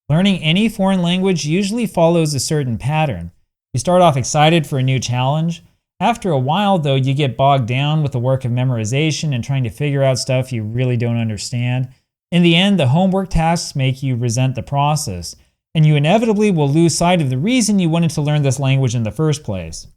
Learning any foreign language usually follows a certain pattern. You start off excited for a new challenge. After a while, though, you get bogged down with the work of memorization and trying to figure out stuff you really don't understand. In the end, the homework tasks make you resent the process, and you inevitably will lose sight of the reason you wanted to learn this language in the first place.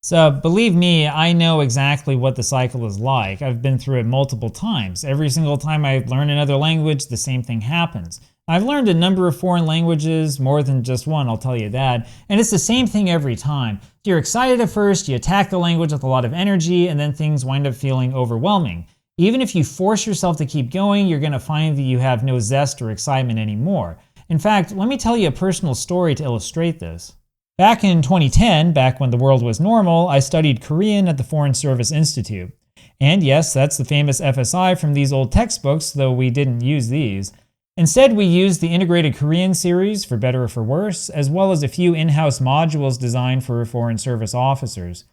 So, believe me, I know exactly what the cycle is like. I've been through it multiple times. Every single time I learn another language, the same thing happens. I've learned a number of foreign languages, more than just one, I'll tell you that, and it's the same thing every time. You're excited at first, you attack the language with a lot of energy, and then things wind up feeling overwhelming. Even if you force yourself to keep going, you're going to find that you have no zest or excitement anymore. In fact, let me tell you a personal story to illustrate this. Back in 2010, back when the world was normal, I studied Korean at the Foreign Service Institute. And yes, that's the famous FSI from these old textbooks, though we didn't use these. Instead, we used the Integrated Korean series, for better or for worse, as well as a few in-house modules designed for Foreign Service officers.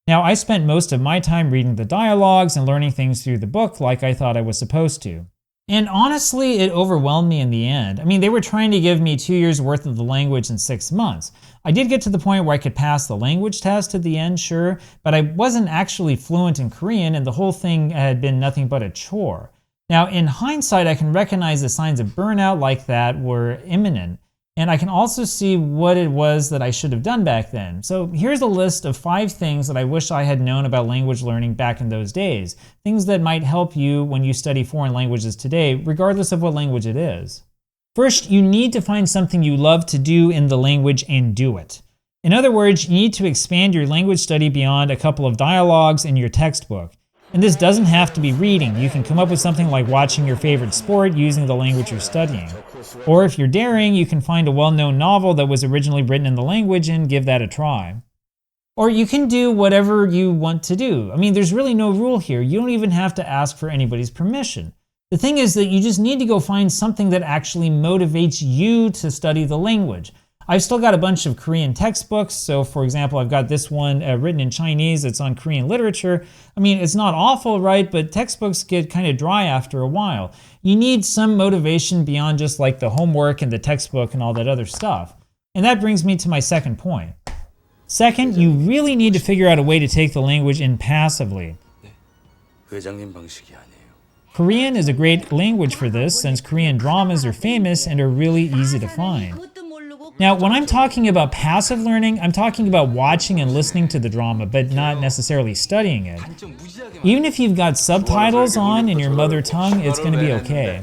Now, I spent most of my time reading the dialogues and learning things through the book like I thought I was supposed to. And honestly, it overwhelmed me in the end. I mean, they were trying to give me 2 years worth of the language in 6 months. I did get to the point where I could pass the language test at the end, sure, but I wasn't actually fluent in Korean, and the whole thing had been nothing but a chore. Now, in hindsight, I can recognize the signs of burnout like that were imminent, and I can also see what it was that I should have done back then. So here's a list of 5 things that I wish I had known about language learning back in those days, things that might help you when you study foreign languages today, regardless of what language it is. First, you need to find something you love to do in the language and do it. In other words, you need to expand your language study beyond a couple of dialogues in your textbook. And this doesn't have to be reading. You can come up with something like watching your favorite sport using the language you're studying. Or if you're daring, you can find a well-known novel that was originally written in the language and give that a try. Or you can do whatever you want to do. I mean, there's really no rule here. You don't even have to ask for anybody's permission. The thing is that you just need to go find something that actually motivates you to study the language. I've still got a bunch of Korean textbooks. So for example, I've got this one written in Chinese. It's on Korean literature. I mean, it's not awful, right? But textbooks get kind of dry after a while. You need some motivation beyond just like the homework and the textbook and all that other stuff. And that brings me to my second point. Second, you really need to figure out a way to take the language in passively. Korean is a great language for this since Korean dramas are famous and are really easy to find. Now, when I'm talking about passive learning, I'm talking about watching and listening to the drama, but not necessarily studying it. Even if you've got subtitles on in your mother tongue, it's going to be okay.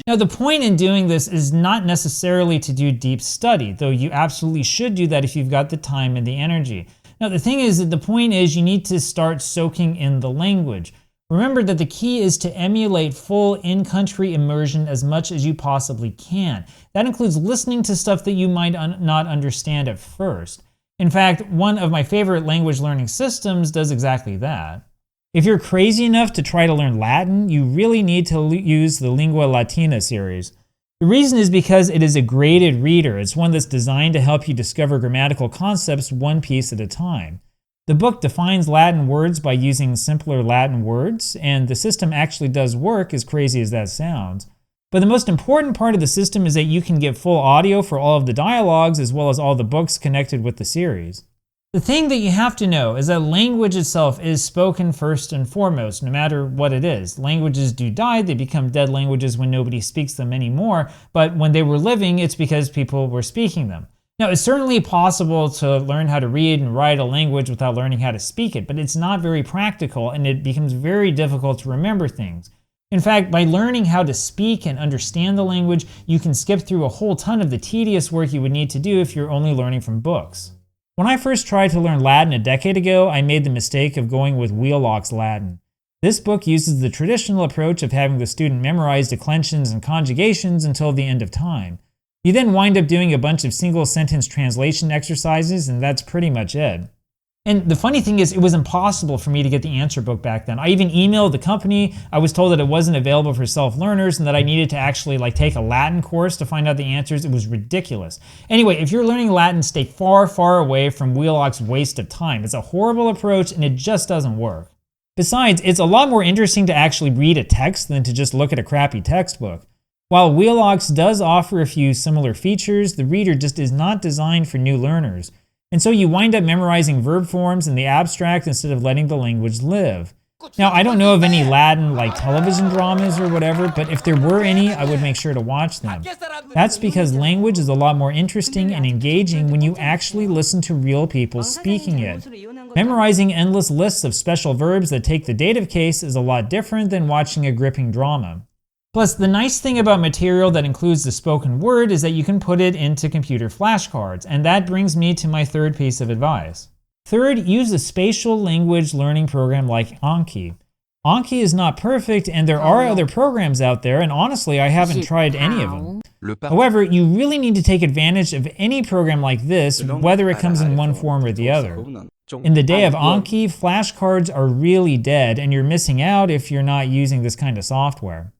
Now, the point in doing this is not necessarily to do deep study, though you absolutely should do that if you've got the time and the energy. Now, the thing is that the point is you need to start soaking in the language. Remember that the key is to emulate full in-country immersion as much as you possibly can. That includes listening to stuff that you might not understand at first. In fact, one of my favorite language learning systems does exactly that. If you're crazy enough to try to learn Latin, you really need to use the Lingua Latina series. The reason is because it is a graded reader. It's one that's designed to help you discover grammatical concepts one piece at a time. The book defines Latin words by using simpler Latin words, and the system actually does work, as crazy as that sounds. But the most important part of the system is that you can get full audio for all of the dialogues as well as all the books connected with the series. The thing that you have to know is that language itself is spoken first and foremost, no matter what it is. Languages do die, they become dead languages when nobody speaks them anymore, but when they were living, it's because people were speaking them. Now, it's certainly possible to learn how to read and write a language without learning how to speak it, but it's not very practical and it becomes very difficult to remember things. In fact, by learning how to speak and understand the language, you can skip through a whole ton of the tedious work you would need to do if you're only learning from books. When I first tried to learn Latin a decade ago, I made the mistake of going with Wheelock's Latin. This book uses the traditional approach of having the student memorize declensions and conjugations until the end of time. You then wind up doing a bunch of single sentence translation exercises, and that's pretty much it. And the funny thing is, it was impossible for me to get the answer book back then. I even emailed the company. I was told that it wasn't available for self-learners and that I needed to actually take a Latin course to find out the answers. It was ridiculous. Anyway, if you're learning Latin, stay far, far away from Wheelock's waste of time. It's a horrible approach and it just doesn't work. Besides, it's a lot more interesting to actually read a text than to just look at a crappy textbook. While Wheelox does offer a few similar features, the reader just is not designed for new learners. And so you wind up memorizing verb forms in the abstract instead of letting the language live. Now, I don't know of any Latin like television dramas or whatever, but if there were any, I would make sure to watch them. That's because language is a lot more interesting and engaging when you actually listen to real people speaking it. Memorizing endless lists of special verbs that take the dative case is a lot different than watching a gripping drama. Plus, the nice thing about material that includes the spoken word is that you can put it into computer flashcards, and that brings me to my third piece of advice. Third, use a spatial language learning program like Anki. Anki is not perfect, and there are other programs out there, and honestly, I haven't tried any of them. However, you really need to take advantage of any program like this, whether it comes in one form or the other. In the day of Anki, flashcards are really dead, and you're missing out if you're not using this kind of software.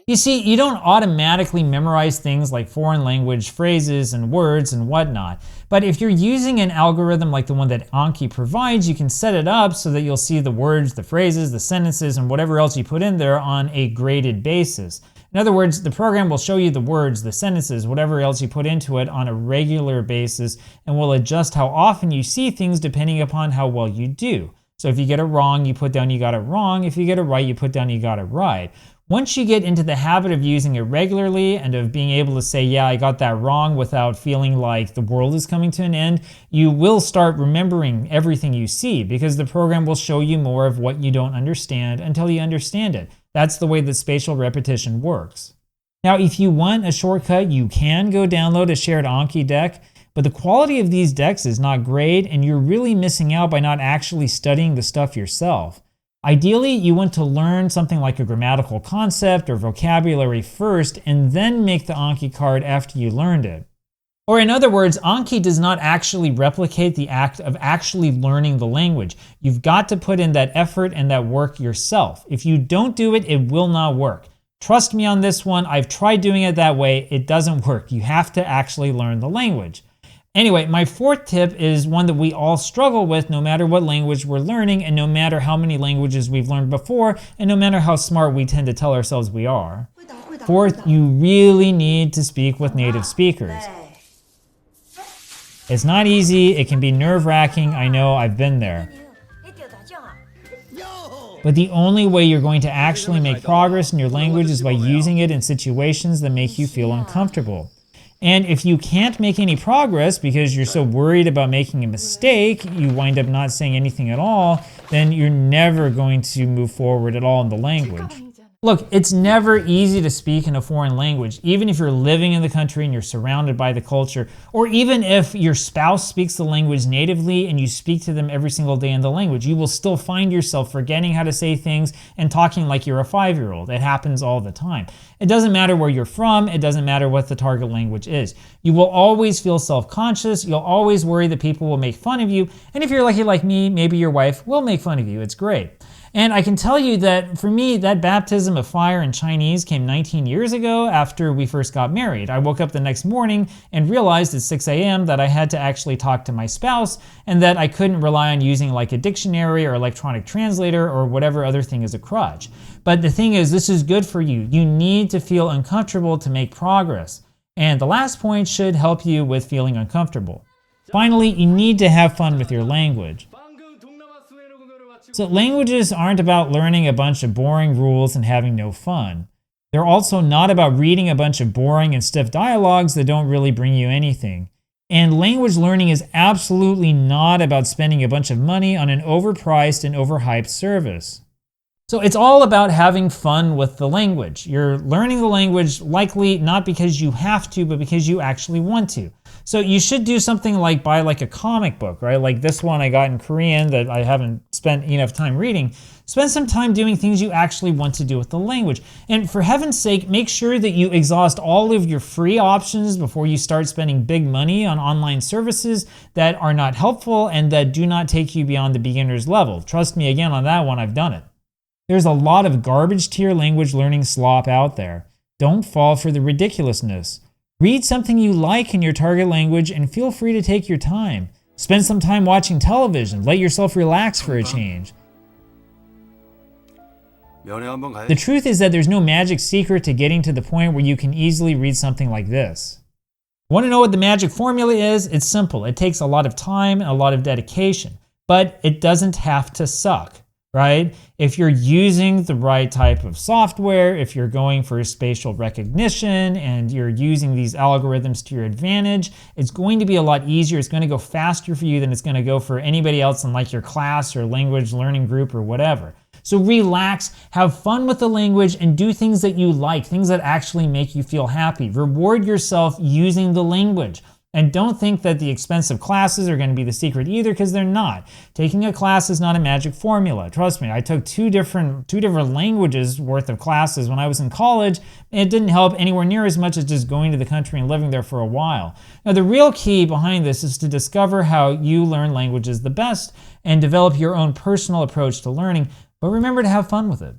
You see, you don't automatically memorize things like foreign language phrases and words and whatnot, but if you're using an algorithm like the one that Anki provides, you can set it up so that you'll see the words, the phrases, the sentences, and whatever else you put in there on a graded basis. In other words, the program will show you the words, the sentences, whatever else you put into it on a regular basis, and will adjust how often you see things depending upon how well you do. So if you get it wrong, you put down you got it wrong. If you get it right, you put down you got it right. Once you get into the habit of using it regularly and of being able to say, yeah, I got that wrong without feeling like the world is coming to an end, you will start remembering everything you see because the program will show you more of what you don't understand until you understand it. That's the way that spatial repetition works. Now, if you want a shortcut, you can go download a shared Anki deck, but the quality of these decks is not great and you're really missing out by not actually studying the stuff yourself. Ideally, you want to learn something like a grammatical concept or vocabulary first and then make the Anki card after you learned it. Or in other words, Anki does not actually replicate the act of actually learning the language. You've got to put in that effort and that work yourself. If you don't do it, it will not work. Trust me on this one, I've tried doing it that way, it doesn't work. You have to actually learn the language. Anyway, my fourth tip is one that we all struggle with no matter what language we're learning and no matter how many languages we've learned before and no matter how smart we tend to tell ourselves we are. Fourth, you really need to speak with native speakers. It's not easy, it can be nerve-wracking, I know, I've been there. But the only way you're going to actually make progress in your language is by using it in situations that make you feel uncomfortable. And if you can't make any progress because you're so worried about making a mistake, you wind up not saying anything at all, then you're never going to move forward at all in the language. Look, it's never easy to speak in a foreign language, even if you're living in the country and you're surrounded by the culture, or even if your spouse speaks the language natively and you speak to them every single day in the language, you will still find yourself forgetting how to say things and talking like you're a 5-year-old. It happens all the time. It doesn't matter where you're from, it doesn't matter what the target language is. You will always feel self-conscious, you'll always worry that people will make fun of you, and if you're lucky like me, maybe your wife will make fun of you. It's great. And I can tell you that for me, that baptism of fire in Chinese came 19 years ago after we first got married. I woke up the next morning and realized at 6 a.m. that I had to actually talk to my spouse and that I couldn't rely on using like a dictionary or electronic translator or whatever other thing is a crutch. But the thing is, this is good for you. You need to feel uncomfortable to make progress. And the last point should help you with feeling uncomfortable. Finally, you need to have fun with your language. So languages aren't about learning a bunch of boring rules and having no fun. They're also not about reading a bunch of boring and stiff dialogues that don't really bring you anything. And language learning is absolutely not about spending a bunch of money on an overpriced and overhyped service. So it's all about having fun with the language. You're learning the language likely not because you have to, but because you actually want to. So you should do something like buy like a comic book, right? Like this one I got in Korean that I haven't spent enough time reading. Spend some time doing things you actually want to do with the language. And for heaven's sake, make sure that you exhaust all of your free options before you start spending big money on online services that are not helpful and that do not take you beyond the beginner's level. Trust me, again, on that one, I've done it. There's a lot of garbage tier language learning slop out there. Don't fall for the ridiculousness. Read something you like in your target language and feel free to take your time. Spend some time watching television. Let yourself relax for a change. 면회 한번 가야. The truth is that there's no magic secret to getting to the point where you can easily read something like this. Want to know what the magic formula is? It's simple. It takes a lot of time and a lot of dedication, but it doesn't have to suck, right? If you're using the right type of software, if you're going for spatial recognition and you're using these algorithms to your advantage, it's going to be a lot easier. It's going to go faster for you than it's going to go for anybody else in like your class or language learning group or whatever. So relax, have fun with the language, and do things that you like, things that actually make you feel happy. Reward yourself using the language. And don't think that the expensive classes are going to be the secret either, because they're not. Taking a class is not a magic formula. Trust me, I took two different languages worth of classes when I was in college, and it didn't help anywhere near as much as just going to the country and living there for a while. Now, the real key behind this is to discover how you learn languages the best and develop your own personal approach to learning. But remember to have fun with it.